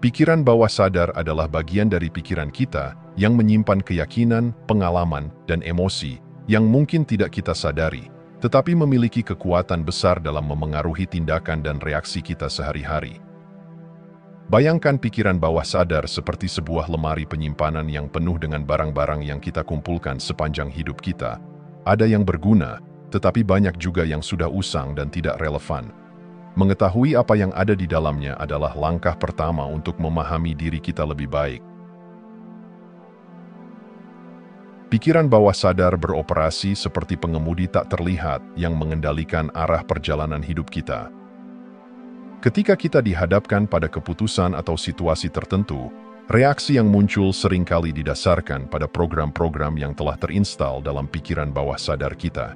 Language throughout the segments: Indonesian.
Pikiran bawah sadar adalah bagian dari pikiran kita yang menyimpan keyakinan, pengalaman, dan emosi yang mungkin tidak kita sadari, tetapi memiliki kekuatan besar dalam memengaruhi tindakan dan reaksi kita sehari-hari. Bayangkan pikiran bawah sadar seperti sebuah lemari penyimpanan yang penuh dengan barang-barang yang kita kumpulkan sepanjang hidup kita. Ada yang berguna, tetapi banyak juga yang sudah usang dan tidak relevan. Mengetahui apa yang ada di dalamnya adalah langkah pertama untuk memahami diri kita lebih baik. Pikiran bawah sadar beroperasi seperti pengemudi tak terlihat yang mengendalikan arah perjalanan hidup kita. Ketika kita dihadapkan pada keputusan atau situasi tertentu, reaksi yang muncul seringkali didasarkan pada program-program yang telah terinstal dalam pikiran bawah sadar kita.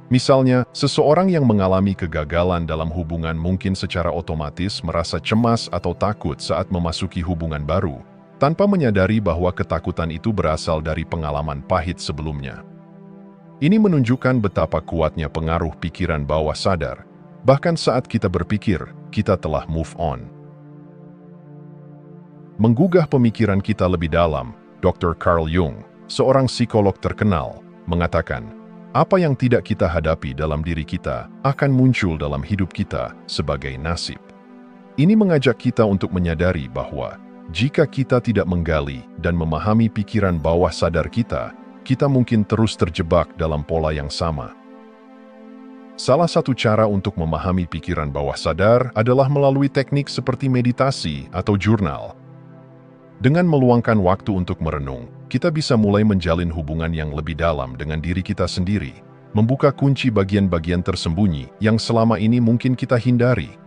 Misalnya, seseorang yang mengalami kegagalan dalam hubungan mungkin secara otomatis merasa cemas atau takut saat memasuki hubungan baru, tanpa menyadari bahwa ketakutan itu berasal dari pengalaman pahit sebelumnya. Ini menunjukkan betapa kuatnya pengaruh pikiran bawah sadar, bahkan saat kita berpikir, kita telah move on. Menggugah pemikiran kita lebih dalam, Dr. Carl Jung, seorang psikolog terkenal, mengatakan, apa yang tidak kita hadapi dalam diri kita akan muncul dalam hidup kita sebagai nasib. Ini mengajak kita untuk menyadari bahwa jika kita tidak menggali dan memahami pikiran bawah sadar kita, kita mungkin terus terjebak dalam pola yang sama. Salah satu cara untuk memahami pikiran bawah sadar adalah melalui teknik seperti meditasi atau jurnal. Dengan meluangkan waktu untuk merenung, kita bisa mulai menjalin hubungan yang lebih dalam dengan diri kita sendiri, membuka kunci bagian-bagian tersembunyi yang selama ini mungkin kita hindari.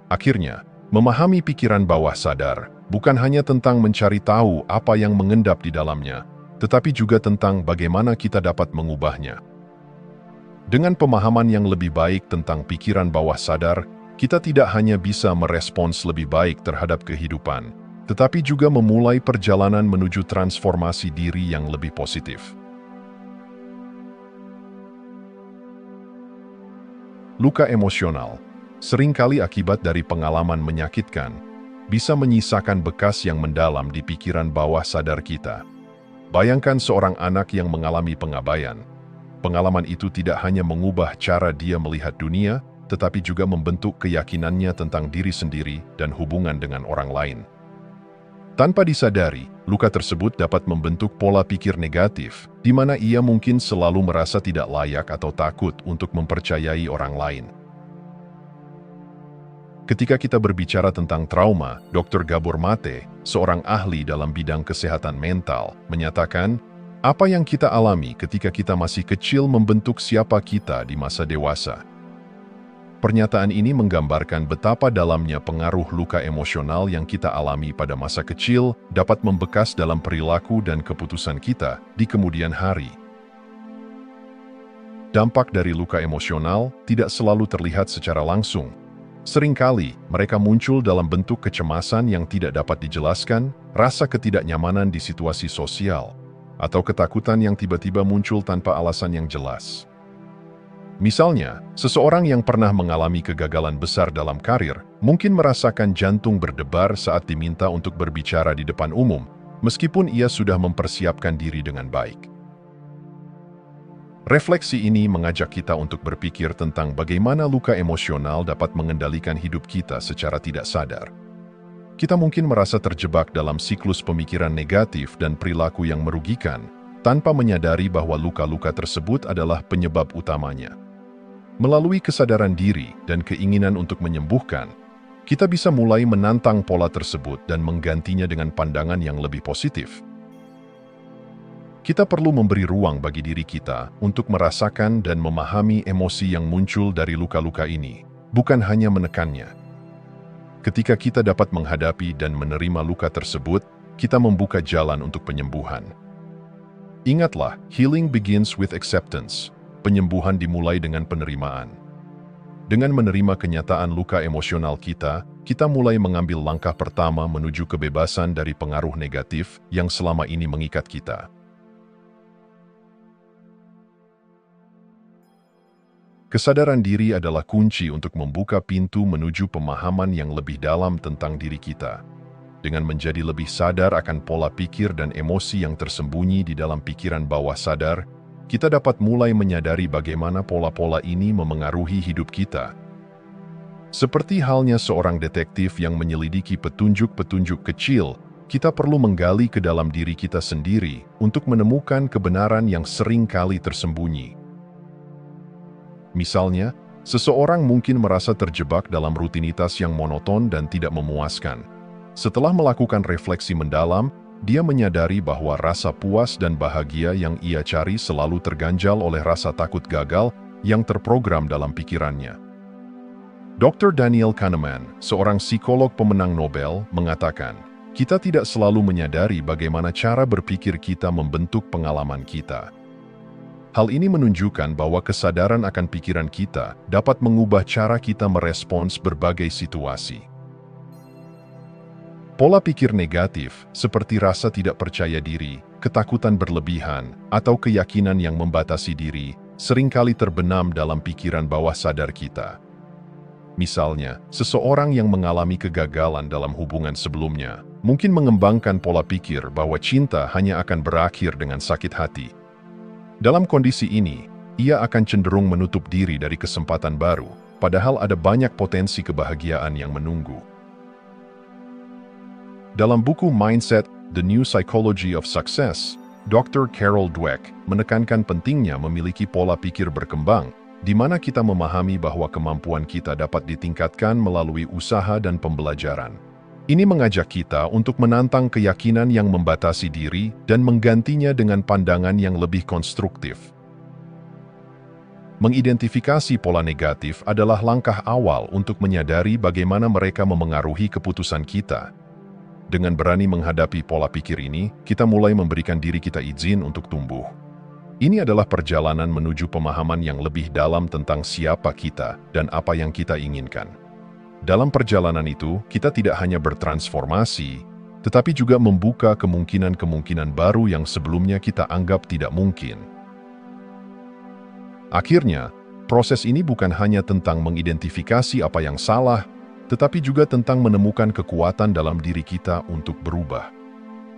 Akhirnya, memahami pikiran bawah sadar bukan hanya tentang mencari tahu apa yang mengendap di dalamnya, tetapi juga tentang bagaimana kita dapat mengubahnya. Dengan pemahaman yang lebih baik tentang pikiran bawah sadar, kita tidak hanya bisa merespons lebih baik terhadap kehidupan, tetapi juga memulai perjalanan menuju transformasi diri yang lebih positif. Luka emosional, seringkali akibat dari pengalaman menyakitkan, bisa menyisakan bekas yang mendalam di pikiran bawah sadar kita. Bayangkan seorang anak yang mengalami pengabaian. Pengalaman itu tidak hanya mengubah cara dia melihat dunia, tetapi juga membentuk keyakinannya tentang diri sendiri dan hubungan dengan orang lain. Tanpa disadari, luka tersebut dapat membentuk pola pikir negatif, di mana ia mungkin selalu merasa tidak layak atau takut untuk mempercayai orang lain. Ketika kita berbicara tentang trauma, Dr. Gabor Mate, seorang ahli dalam bidang kesehatan mental, menyatakan, apa yang kita alami ketika kita masih kecil membentuk siapa kita di masa dewasa. Pernyataan ini menggambarkan betapa dalamnya pengaruh luka emosional yang kita alami pada masa kecil dapat membekas dalam perilaku dan keputusan kita di kemudian hari. Dampak dari luka emosional tidak selalu terlihat secara langsung. Seringkali, mereka muncul dalam bentuk kecemasan yang tidak dapat dijelaskan, rasa ketidaknyamanan di situasi sosial, atau ketakutan yang tiba-tiba muncul tanpa alasan yang jelas. Misalnya, seseorang yang pernah mengalami kegagalan besar dalam karir mungkin merasakan jantung berdebar saat diminta untuk berbicara di depan umum, meskipun ia sudah mempersiapkan diri dengan baik. Refleksi ini mengajak kita untuk berpikir tentang bagaimana luka emosional dapat mengendalikan hidup kita secara tidak sadar. Kita mungkin merasa terjebak dalam siklus pemikiran negatif dan perilaku yang merugikan, tanpa menyadari bahwa luka-luka tersebut adalah penyebab utamanya. Melalui kesadaran diri dan keinginan untuk menyembuhkan, kita bisa mulai menantang pola tersebut dan menggantinya dengan pandangan yang lebih positif. Kita perlu memberi ruang bagi diri kita untuk merasakan dan memahami emosi yang muncul dari luka-luka ini, bukan hanya menekannya. Ketika kita dapat menghadapi dan menerima luka tersebut, kita membuka jalan untuk penyembuhan. Ingatlah, healing begins with acceptance. Penyembuhan dimulai dengan penerimaan. Dengan menerima kenyataan luka emosional kita, kita mulai mengambil langkah pertama menuju kebebasan dari pengaruh negatif yang selama ini mengikat kita. Kesadaran diri adalah kunci untuk membuka pintu menuju pemahaman yang lebih dalam tentang diri kita. Dengan menjadi lebih sadar akan pola pikir dan emosi yang tersembunyi di dalam pikiran bawah sadar, kita dapat mulai menyadari bagaimana pola-pola ini memengaruhi hidup kita. Seperti halnya seorang detektif yang menyelidiki petunjuk-petunjuk kecil, kita perlu menggali ke dalam diri kita sendiri untuk menemukan kebenaran yang sering kali tersembunyi. Misalnya, seseorang mungkin merasa terjebak dalam rutinitas yang monoton dan tidak memuaskan. Setelah melakukan refleksi mendalam, dia menyadari bahwa rasa puas dan bahagia yang ia cari selalu terganjal oleh rasa takut gagal yang terprogram dalam pikirannya. Dr. Daniel Kahneman, seorang psikolog pemenang Nobel, mengatakan, kita tidak selalu menyadari bagaimana cara berpikir kita membentuk pengalaman kita. Hal ini menunjukkan bahwa kesadaran akan pikiran kita dapat mengubah cara kita merespons berbagai situasi. Pola pikir negatif, seperti rasa tidak percaya diri, ketakutan berlebihan, atau keyakinan yang membatasi diri, seringkali terbenam dalam pikiran bawah sadar kita. Misalnya, seseorang yang mengalami kegagalan dalam hubungan sebelumnya, mungkin mengembangkan pola pikir bahwa cinta hanya akan berakhir dengan sakit hati. Dalam kondisi ini, ia akan cenderung menutup diri dari kesempatan baru, padahal ada banyak potensi kebahagiaan yang menunggu. Dalam buku Mindset, The New Psychology of Success, Dr. Carol Dweck menekankan pentingnya memiliki pola pikir berkembang, di mana kita memahami bahwa kemampuan kita dapat ditingkatkan melalui usaha dan pembelajaran. Ini mengajak kita untuk menantang keyakinan yang membatasi diri dan menggantinya dengan pandangan yang lebih konstruktif. Mengidentifikasi pola negatif adalah langkah awal untuk menyadari bagaimana mereka memengaruhi keputusan kita. Dengan berani menghadapi pola pikir ini, kita mulai memberikan diri kita izin untuk tumbuh. Ini adalah perjalanan menuju pemahaman yang lebih dalam tentang siapa kita dan apa yang kita inginkan. Dalam perjalanan itu, kita tidak hanya bertransformasi, tetapi juga membuka kemungkinan-kemungkinan baru yang sebelumnya kita anggap tidak mungkin. Akhirnya, proses ini bukan hanya tentang mengidentifikasi apa yang salah, tetapi juga tentang menemukan kekuatan dalam diri kita untuk berubah.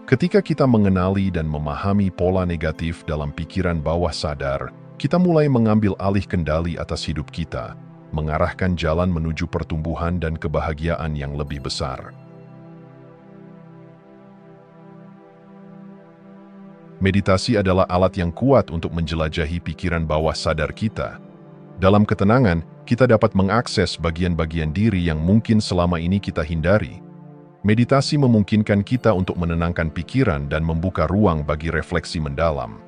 Ketika kita mengenali dan memahami pola negatif dalam pikiran bawah sadar, kita mulai mengambil alih kendali atas hidup kita, mengarahkan jalan menuju pertumbuhan dan kebahagiaan yang lebih besar. Meditasi adalah alat yang kuat untuk menjelajahi pikiran bawah sadar kita. Dalam ketenangan, kita dapat mengakses bagian-bagian diri yang mungkin selama ini kita hindari. Meditasi memungkinkan kita untuk menenangkan pikiran dan membuka ruang bagi refleksi mendalam.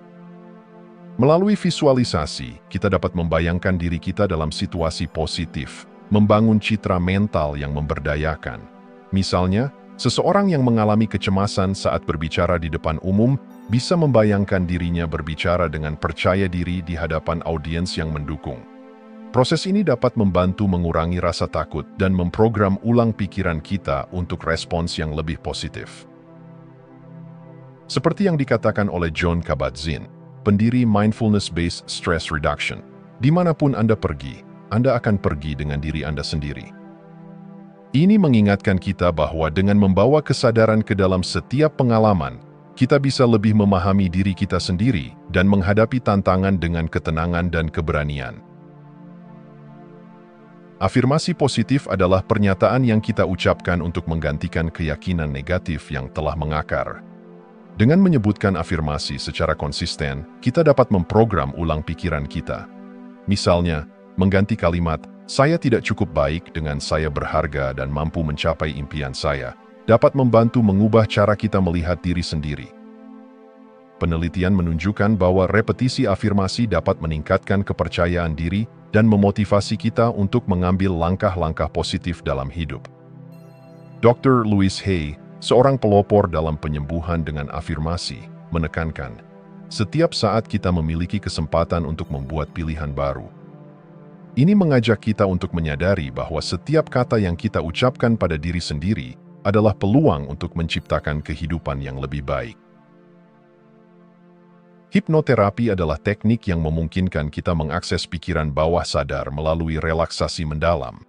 Melalui visualisasi, kita dapat membayangkan diri kita dalam situasi positif, membangun citra mental yang memberdayakan. Misalnya, seseorang yang mengalami kecemasan saat berbicara di depan umum bisa membayangkan dirinya berbicara dengan percaya diri di hadapan audiens yang mendukung. Proses ini dapat membantu mengurangi rasa takut dan memprogram ulang pikiran kita untuk respons yang lebih positif. Seperti yang dikatakan oleh Jon Kabat-Zinn, pendiri Mindfulness-Based Stress Reduction, dimanapun Anda pergi, Anda akan pergi dengan diri Anda sendiri. Ini mengingatkan kita bahwa dengan membawa kesadaran ke dalam setiap pengalaman, kita bisa lebih memahami diri kita sendiri dan menghadapi tantangan dengan ketenangan dan keberanian. Afirmasi positif adalah pernyataan yang kita ucapkan untuk menggantikan keyakinan negatif yang telah mengakar. Dengan menyebutkan afirmasi secara konsisten, kita dapat memprogram ulang pikiran kita. Misalnya, mengganti kalimat, "Saya tidak cukup baik dengan saya berharga dan mampu mencapai impian saya," dapat membantu mengubah cara kita melihat diri sendiri. Penelitian menunjukkan bahwa repetisi afirmasi dapat meningkatkan kepercayaan diri dan memotivasi kita untuk mengambil langkah-langkah positif dalam hidup. Dr. Louise Hay, seorang pelopor dalam penyembuhan dengan afirmasi, menekankan, setiap saat kita memiliki kesempatan untuk membuat pilihan baru. Ini mengajak kita untuk menyadari bahwa setiap kata yang kita ucapkan pada diri sendiri adalah peluang untuk menciptakan kehidupan yang lebih baik. Hipnoterapi adalah teknik yang memungkinkan kita mengakses pikiran bawah sadar melalui relaksasi mendalam.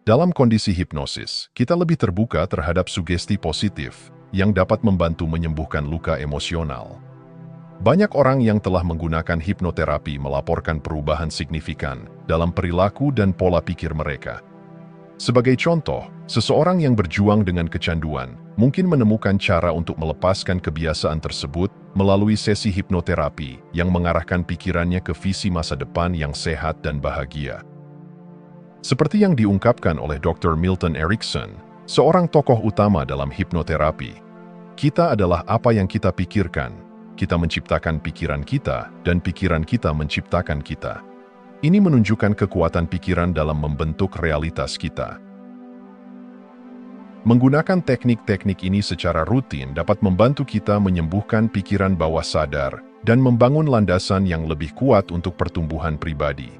Dalam kondisi hipnosis, kita lebih terbuka terhadap sugesti positif yang dapat membantu menyembuhkan luka emosional. Banyak orang yang telah menggunakan hipnoterapi melaporkan perubahan signifikan dalam perilaku dan pola pikir mereka. Sebagai contoh, seseorang yang berjuang dengan kecanduan mungkin menemukan cara untuk melepaskan kebiasaan tersebut melalui sesi hipnoterapi yang mengarahkan pikirannya ke visi masa depan yang sehat dan bahagia. Seperti yang diungkapkan oleh Dr. Milton Erickson, seorang tokoh utama dalam hipnoterapi, kita adalah apa yang kita pikirkan. Kita menciptakan pikiran kita, dan pikiran kita menciptakan kita. Ini menunjukkan kekuatan pikiran dalam membentuk realitas kita. Menggunakan teknik-teknik ini secara rutin dapat membantu kita menyembuhkan pikiran bawah sadar dan membangun landasan yang lebih kuat untuk pertumbuhan pribadi.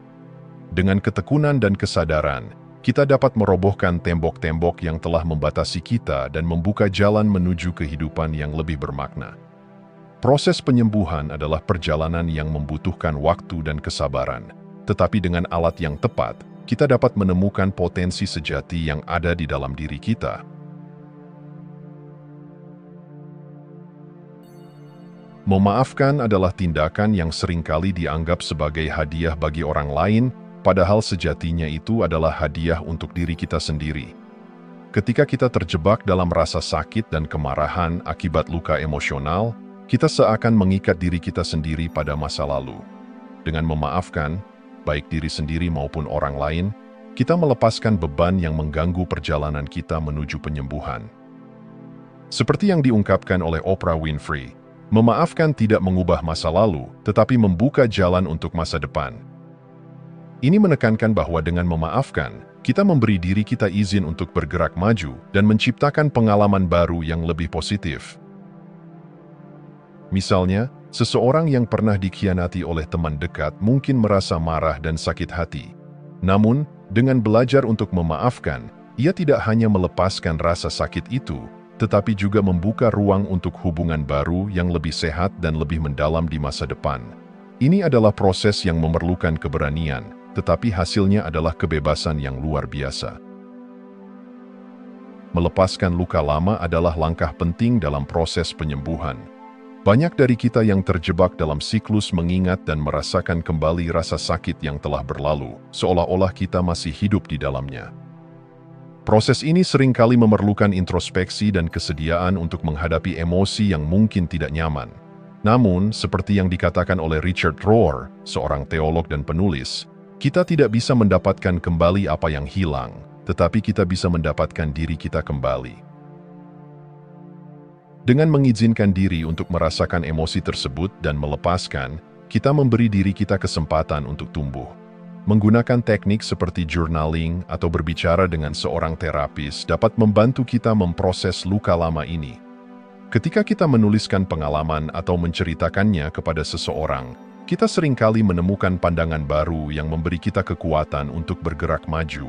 Dengan ketekunan dan kesadaran, kita dapat merobohkan tembok-tembok yang telah membatasi kita dan membuka jalan menuju kehidupan yang lebih bermakna. Proses penyembuhan adalah perjalanan yang membutuhkan waktu dan kesabaran. Tetapi dengan alat yang tepat, kita dapat menemukan potensi sejati yang ada di dalam diri kita. Memaafkan adalah tindakan yang seringkali dianggap sebagai hadiah bagi orang lain, padahal sejatinya itu adalah hadiah untuk diri kita sendiri. Ketika kita terjebak dalam rasa sakit dan kemarahan akibat luka emosional, kita seakan mengikat diri kita sendiri pada masa lalu. Dengan memaafkan, baik diri sendiri maupun orang lain, kita melepaskan beban yang mengganggu perjalanan kita menuju penyembuhan. Seperti yang diungkapkan oleh Oprah Winfrey, memaafkan tidak mengubah masa lalu, tetapi membuka jalan untuk masa depan. Ini menekankan bahwa dengan memaafkan, kita memberi diri kita izin untuk bergerak maju dan menciptakan pengalaman baru yang lebih positif. Misalnya, seseorang yang pernah dikhianati oleh teman dekat mungkin merasa marah dan sakit hati. Namun, dengan belajar untuk memaafkan, ia tidak hanya melepaskan rasa sakit itu, tetapi juga membuka ruang untuk hubungan baru yang lebih sehat dan lebih mendalam di masa depan. Ini adalah proses yang memerlukan keberanian, tetapi hasilnya adalah kebebasan yang luar biasa. Melepaskan luka lama adalah langkah penting dalam proses penyembuhan. Banyak dari kita yang terjebak dalam siklus mengingat dan merasakan kembali rasa sakit yang telah berlalu, seolah-olah kita masih hidup di dalamnya. Proses ini seringkali memerlukan introspeksi dan kesediaan untuk menghadapi emosi yang mungkin tidak nyaman. Namun, seperti yang dikatakan oleh Richard Rohr, seorang teolog dan penulis, kita tidak bisa mendapatkan kembali apa yang hilang, tetapi kita bisa mendapatkan diri kita kembali. Dengan mengizinkan diri untuk merasakan emosi tersebut dan melepaskan, kita memberi diri kita kesempatan untuk tumbuh. Menggunakan teknik seperti journaling atau berbicara dengan seorang terapis dapat membantu kita memproses luka lama ini. Ketika kita menuliskan pengalaman atau menceritakannya kepada seseorang, kita seringkali menemukan pandangan baru yang memberi kita kekuatan untuk bergerak maju.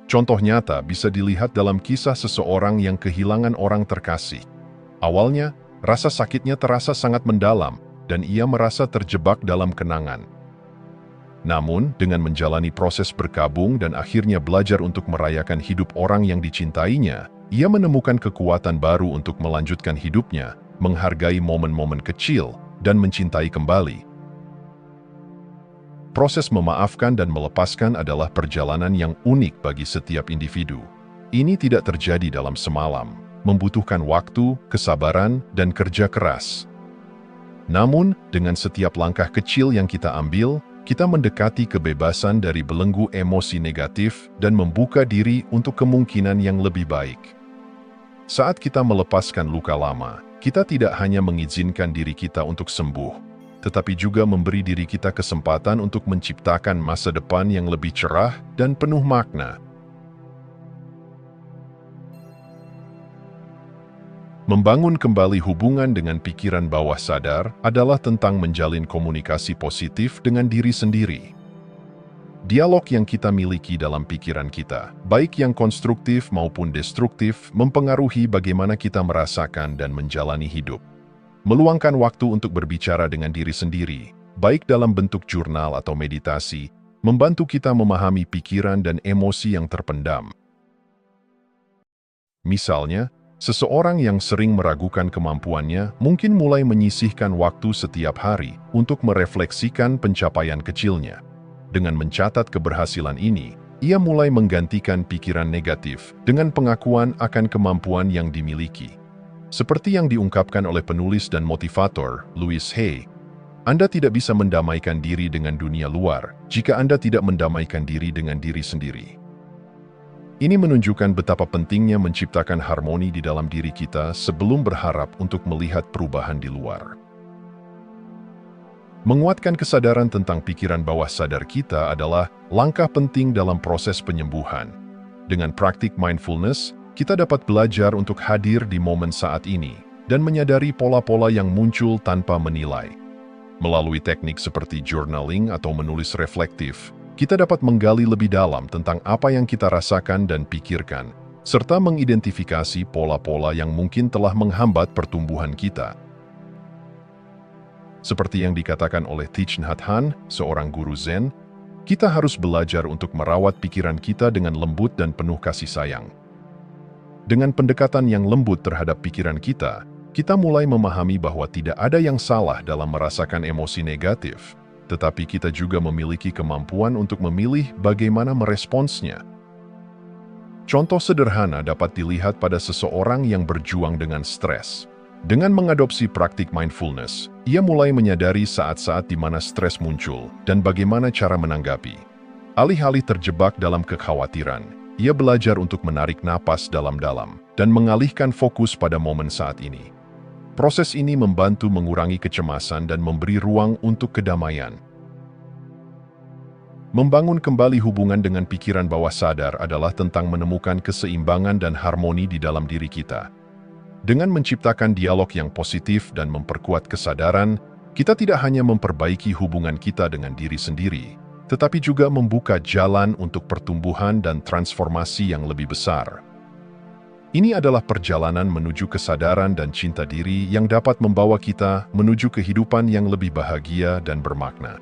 Contoh nyata bisa dilihat dalam kisah seseorang yang kehilangan orang terkasih. Awalnya, rasa sakitnya terasa sangat mendalam, dan ia merasa terjebak dalam kenangan. Namun, dengan menjalani proses berkabung dan akhirnya belajar untuk merayakan hidup orang yang dicintainya, ia menemukan kekuatan baru untuk melanjutkan hidupnya, menghargai momen-momen kecil, dan mencintai kembali. Proses memaafkan dan melepaskan adalah perjalanan yang unik bagi setiap individu. Ini tidak terjadi dalam semalam, membutuhkan waktu, kesabaran, dan kerja keras. Namun, dengan setiap langkah kecil yang kita ambil, kita mendekati kebebasan dari belenggu emosi negatif dan membuka diri untuk kemungkinan yang lebih baik. Saat kita melepaskan luka lama, kita tidak hanya mengizinkan diri kita untuk sembuh, tetapi juga memberi diri kita kesempatan untuk menciptakan masa depan yang lebih cerah dan penuh makna. Membangun kembali hubungan dengan pikiran bawah sadar adalah tentang menjalin komunikasi positif dengan diri sendiri. Dialog yang kita miliki dalam pikiran kita, baik yang konstruktif maupun destruktif, mempengaruhi bagaimana kita merasakan dan menjalani hidup. Meluangkan waktu untuk berbicara dengan diri sendiri, baik dalam bentuk jurnal atau meditasi, membantu kita memahami pikiran dan emosi yang terpendam. Misalnya, seseorang yang sering meragukan kemampuannya mungkin mulai menyisihkan waktu setiap hari untuk merefleksikan pencapaian kecilnya. Dengan mencatat keberhasilan ini, ia mulai menggantikan pikiran negatif dengan pengakuan akan kemampuan yang dimiliki. Seperti yang diungkapkan oleh penulis dan motivator Louise Hay, Anda tidak bisa mendamaikan diri dengan dunia luar jika Anda tidak mendamaikan diri dengan diri sendiri. Ini menunjukkan betapa pentingnya menciptakan harmoni di dalam diri kita sebelum berharap untuk melihat perubahan di luar. Menguatkan kesadaran tentang pikiran bawah sadar kita adalah langkah penting dalam proses penyembuhan. Dengan praktik mindfulness, kita dapat belajar untuk hadir di momen saat ini dan menyadari pola-pola yang muncul tanpa menilai. Melalui teknik seperti journaling atau menulis reflektif, kita dapat menggali lebih dalam tentang apa yang kita rasakan dan pikirkan, serta mengidentifikasi pola-pola yang mungkin telah menghambat pertumbuhan kita. Seperti yang dikatakan oleh Thich Nhat Hanh, seorang guru Zen, kita harus belajar untuk merawat pikiran kita dengan lembut dan penuh kasih sayang. Dengan pendekatan yang lembut terhadap pikiran kita mulai memahami bahwa tidak ada yang salah dalam merasakan emosi negatif, tetapi kita juga memiliki kemampuan untuk memilih bagaimana meresponsnya. Contoh sederhana dapat dilihat pada seseorang yang berjuang dengan stres. Dengan mengadopsi praktik mindfulness, ia mulai menyadari saat-saat di mana stres muncul dan bagaimana cara menanggapi. Alih-alih terjebak dalam kekhawatiran, ia belajar untuk menarik napas dalam-dalam dan mengalihkan fokus pada momen saat ini. Proses ini membantu mengurangi kecemasan dan memberi ruang untuk kedamaian. Membangun kembali hubungan dengan pikiran bawah sadar adalah tentang menemukan keseimbangan dan harmoni di dalam diri kita. Dengan menciptakan dialog yang positif dan memperkuat kesadaran, kita tidak hanya memperbaiki hubungan kita dengan diri sendiri, tetapi juga membuka jalan untuk pertumbuhan dan transformasi yang lebih besar. Ini adalah perjalanan menuju kesadaran dan cinta diri yang dapat membawa kita menuju kehidupan yang lebih bahagia dan bermakna.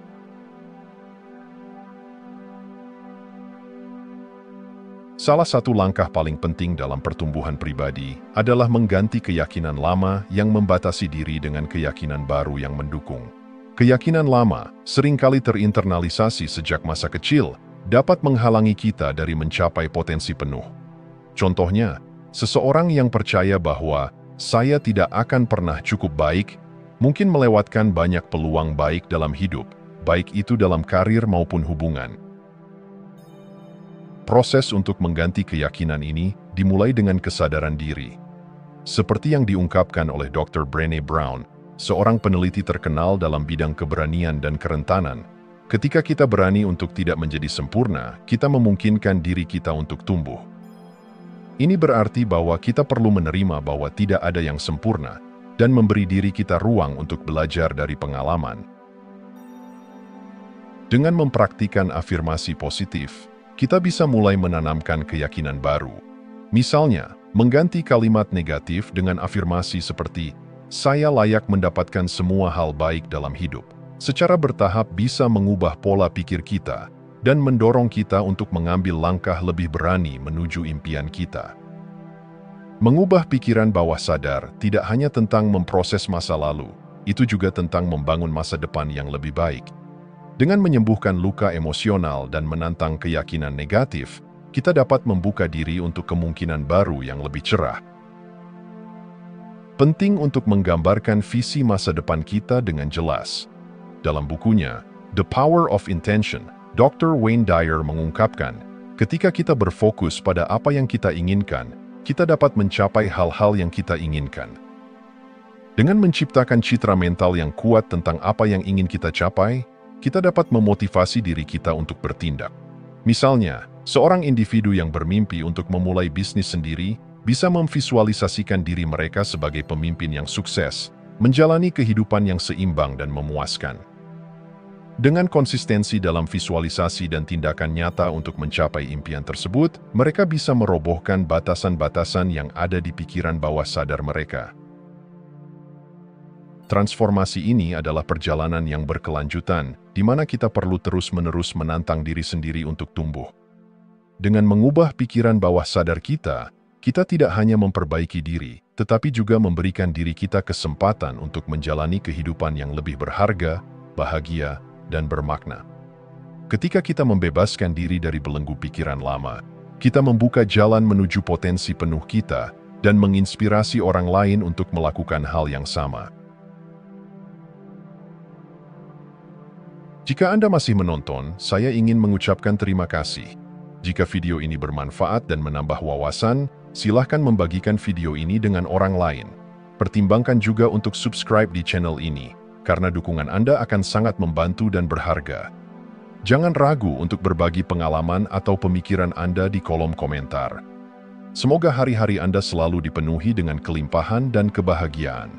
Salah satu langkah paling penting dalam pertumbuhan pribadi adalah mengganti keyakinan lama yang membatasi diri dengan keyakinan baru yang mendukung. Keyakinan lama, seringkali terinternalisasi sejak masa kecil, dapat menghalangi kita dari mencapai potensi penuh. Contohnya, seseorang yang percaya bahwa saya tidak akan pernah cukup baik, mungkin melewatkan banyak peluang baik dalam hidup, baik itu dalam karir maupun hubungan. Proses untuk mengganti keyakinan ini dimulai dengan kesadaran diri. Seperti yang diungkapkan oleh Dr. Brené Brown, seorang peneliti terkenal dalam bidang keberanian dan kerentanan, ketika kita berani untuk tidak menjadi sempurna, kita memungkinkan diri kita untuk tumbuh. Ini berarti bahwa kita perlu menerima bahwa tidak ada yang sempurna dan memberi diri kita ruang untuk belajar dari pengalaman. Dengan mempraktikkan afirmasi positif, kita bisa mulai menanamkan keyakinan baru. Misalnya, mengganti kalimat negatif dengan afirmasi seperti "Saya layak mendapatkan semua hal baik dalam hidup." Secara bertahap bisa mengubah pola pikir kita dan mendorong kita untuk mengambil langkah lebih berani menuju impian kita. Mengubah pikiran bawah sadar tidak hanya tentang memproses masa lalu, itu juga tentang membangun masa depan yang lebih baik. Dengan menyembuhkan luka emosional dan menantang keyakinan negatif, kita dapat membuka diri untuk kemungkinan baru yang lebih cerah. Penting untuk menggambarkan visi masa depan kita dengan jelas. Dalam bukunya, The Power of Intention, Dr. Wayne Dyer mengungkapkan, ketika kita berfokus pada apa yang kita inginkan, kita dapat mencapai hal-hal yang kita inginkan. Dengan menciptakan citra mental yang kuat tentang apa yang ingin kita capai, kita dapat memotivasi diri kita untuk bertindak. Misalnya, seorang individu yang bermimpi untuk memulai bisnis sendiri bisa memvisualisasikan diri mereka sebagai pemimpin yang sukses, menjalani kehidupan yang seimbang dan memuaskan. Dengan konsistensi dalam visualisasi dan tindakan nyata untuk mencapai impian tersebut, mereka bisa merobohkan batasan-batasan yang ada di pikiran bawah sadar mereka. Transformasi ini adalah perjalanan yang berkelanjutan, di mana kita perlu terus-menerus menantang diri sendiri untuk tumbuh. Dengan mengubah pikiran bawah sadar kita tidak hanya memperbaiki diri, tetapi juga memberikan diri kita kesempatan untuk menjalani kehidupan yang lebih berharga, bahagia, dan bermakna. Ketika kita membebaskan diri dari belenggu pikiran lama, kita membuka jalan menuju potensi penuh kita dan menginspirasi orang lain untuk melakukan hal yang sama. Jika Anda masih menonton, saya ingin mengucapkan terima kasih. Jika video ini bermanfaat dan menambah wawasan, silahkan membagikan video ini dengan orang lain. Pertimbangkan juga untuk subscribe di channel ini, karena dukungan Anda akan sangat membantu dan berharga. Jangan ragu untuk berbagi pengalaman atau pemikiran Anda di kolom komentar. Semoga hari-hari Anda selalu dipenuhi dengan kelimpahan dan kebahagiaan.